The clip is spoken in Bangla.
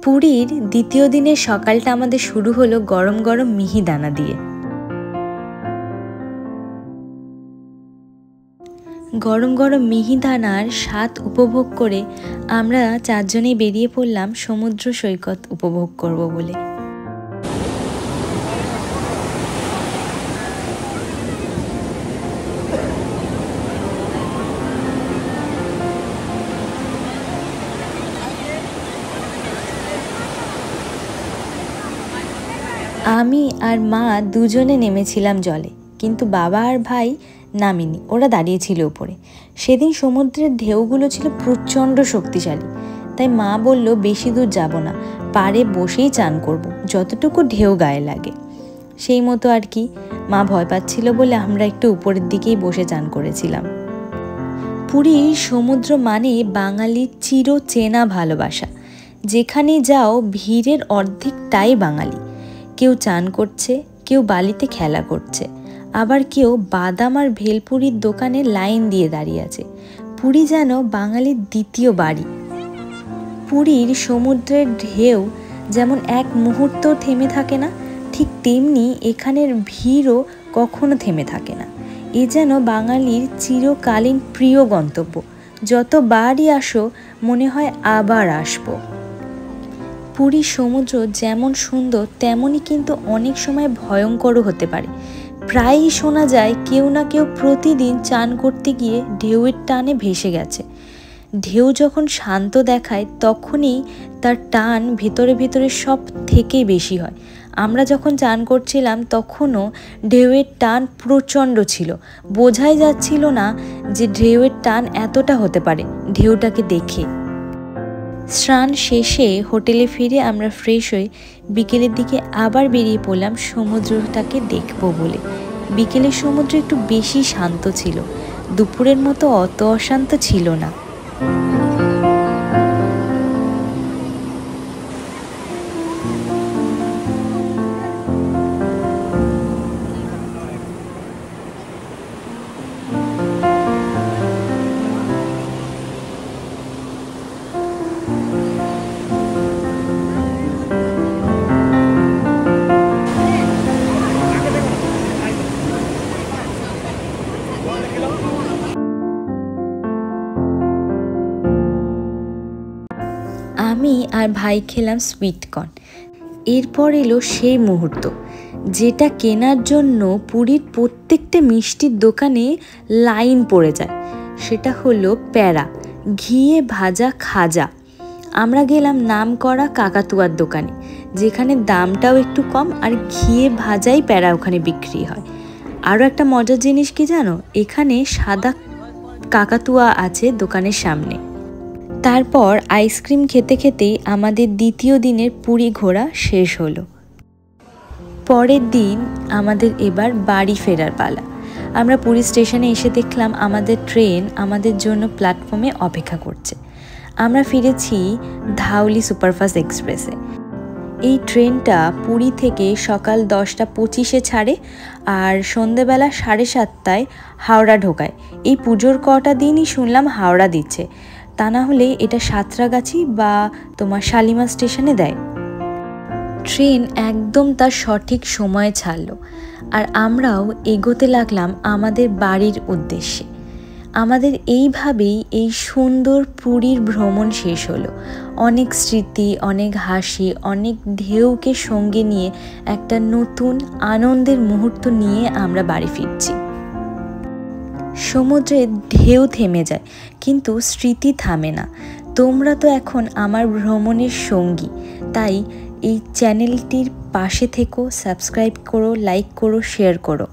পুরীর দ্বিতীয় দিনের সকালটা আমাদের শুরু হলো গরম গরম মিহিদানা দিয়ে। গরম গরম মিহিদানার স্বাদ উপভোগ করে আমরা চারজনেই বেরিয়ে পড়লাম সমুদ্র সৈকত উপভোগ করব বলে। আমি আর মা দুজনে নেমেছিলাম জলে, কিন্তু বাবা আর ভাই নামেনি, ওরা দাঁড়িয়েছিল উপরে। সেদিন সমুদ্রের ঢেউগুলো ছিল প্রচণ্ড শক্তিশালী, তাই মা বলল বেশি দূর যাব না, পাড়ে বসেই চান করব, যতটুকু ঢেউ গায়ে লাগে। সেই মতো আর কি, মা ভয় পাচ্ছিল বলে আমরা একটু উপরের দিকেই বসে চান করেছিলাম। পুরীর সমুদ্র মানে বাঙালির চির চেনা ভালোবাসা। যেখানে যাও ভিড়ের অর্ধেকটাই বাঙালি। কেউ চান করছে, কেউ বালিতে খেলা করছে, আবার কেউ বাদাম আর ভেলপুরির দোকানে লাইন দিয়ে দাঁড়িয়ে আছে। পুরী যেন বাঙালির দ্বিতীয় বাড়ি। পুরীর সমুদ্রের ঢেউ যেমন এক মুহূর্ত থেমে থাকে না, ঠিক তেমনি এখানের ভিড়ও কখনো থেমে থাকে না। এ যেন বাঙালির চিরকালীন প্রিয় গন্তব্য। যতবারই আসো মনে হয় আবার আসবো। পুরীর সমুদ্র যেমন সুন্দর তেমনই কিন্তু অনেক সময় ভয়ঙ্করও হতে পারে। প্রায়ই শোনা যায় কেউ না কেউ প্রতিদিন চান করতে গিয়ে ঢেউয়ের টানে ভেসে গেছে। ঢেউ যখন শান্ত দেখায় তখনই তার টান ভেতরে ভেতরে সব থেকেই বেশি হয়। আমরা যখন চান করছিলাম তখনও ঢেউয়ের টান প্রচণ্ড ছিল। বোঝাই যাচ্ছিল না যে ঢেউয়ের টান এতটা হতে পারে ঢেউটাকে দেখে। স্নান শেষে হোটেলে ফিরে আমরা ফ্রেশ হয়ে বিকেলের দিকে আবার বেরিয়ে পড়লাম সমুদ্রটাকে দেখব বলে। বিকেলের সমুদ্র একটু বেশি শান্ত ছিল, দুপুরের মতো অত অশান্ত ছিল না। আমি আর ভাই খেলাম সুইটকর্ন। এরপর এলো সেই মুহূর্ত যেটা কেনার জন্য পুরীর প্রত্যেকটা মিষ্টির দোকানে লাইন পড়ে যায়। সেটা হলো প্যারা, ঘিয়ে ভাজা খাজা। আমরা গেলাম নামকরা কাকাতুয়ার দোকানে, যেখানে দামটাও একটু কম আর ঘিয়ে ভাজাই প্যারা ওখানে বিক্রি হয়। আরও একটা মজার জিনিস কি জানো, এখানে সাদা কাকাতুয়া আছে দোকানের সামনে। তারপর আইসক্রিম খেতে খেতেই আমাদের দ্বিতীয় দিনের পুরী ঘোরা শেষ হলো। পরের দিন আমাদের এবার বাড়ি ফেরার পালা। আমরা পুরী স্টেশনে এসে দেখলাম আমাদের ট্রেন আমাদের জন্য প্ল্যাটফর্মে অপেক্ষা করছে। আমরা ফিরেছি ধাউলি সুপারফাস্ট এক্সপ্রেসে। এই ট্রেনটা পুরী থেকে সকাল 10:25 ছাড়ে আর সন্ধেবেলা 7:30 হাওড়া ঢোকায়। এই পুজোর কটা দিনই শুনলাম হাওড়া দিচ্ছে, তা না হলে এটা সাঁতরাগাছি বা তোমার শালিমার স্টেশনে দেয়। ট্রেন একদম তার সঠিক সময়ে ছাড়লো আর আমরাও এগোতে লাগলাম আমাদের বাড়ির উদ্দেশ্যে। আমাদের এইভাবেই এই সুন্দর পুরীর ভ্রমণ শেষ হলো। অনেক স্মৃতি, অনেক হাসি, অনেক ঢেউকে সঙ্গে নিয়ে একটা নতুন আনন্দের মুহূর্ত নিয়ে আমরা বাড়ি ফিরছি। সমুদ্রে ঢেউ থেমে যায় কিন্তু স্মৃতি থামে না। তোমরা তো এখন আমার ভ্রমণের সঙ্গী, তাই এই চ্যানেলটির পাশে থেকো, সাবস্ক্রাইব করো, লাইক করো, শেয়ার করো।